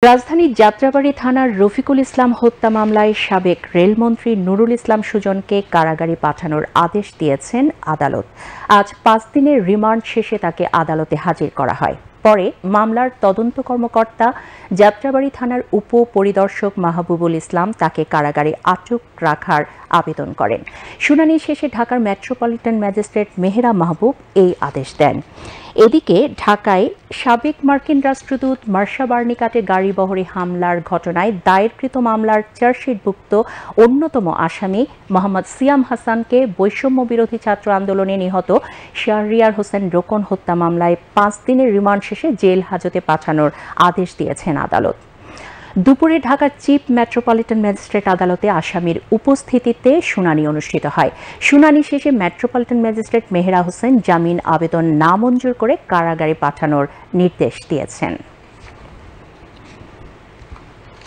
রাজধানীর যাত্রাবাড়ী থানার রফিকুল ইসলাম হত্যা মামলায় সাবেক রেলমন্ত্রী নুরুল ইসলাম সুজনকে কারাগারে পাঠানোর আদেশ দিয়েছেন আদালত। আজ ৫ দিনের রিমান্ড শেষে তাকে আদালতে হাজির করা হয়। পরে মামলার তদন্ত কর্মকর্তা যাত্রাবাড়ী থানার উপ পরিদর্শক মাহবুবুল ইসলাম তাকে কারাগারে আটক রাখার আবেদন করেন। শুনানি শেষে ঢাকার মেট্রোপলিটন ম্যাজিস্ট্রেট মেহেরা মাহবুব এই আদেশ দেন। এদিকে ঢাকায় সাবেক মার্কিন রাষ্ট্রদূত মার্শা বার্নিকাটে গাড়িবহরে হামলার ঘটনায় দায়েরকৃত মামলার চার্জশিটভুক্ত অন্যতম আসামি মোহাম্মদ সিয়াম হাসানকে বৈষম্য বিরোধী ছাত্র আন্দোলনে নিহত শাহরিয়ার হোসেন রোকন হত্যা মামলায় ৫ দিনের রিমান্ড শেষে জেল হাজতে পাঠানোর আদেশ দিয়েছেন আদালত। দুপুরে ঢাকার চিফ মেট্রোপলিটন ম্যাজিস্ট্রেট আদালতে আসামির উপস্থিতিতে শুনানি অনুষ্ঠিত হয়। শুনানি শেষে মেট্রোপলিটন ম্যাজিস্ট্রেট মেহেরা হোসেন জামিন আবেদন নামঞ্জুর করে কারাগারে পাঠানোর নির্দেশ দিয়েছেন।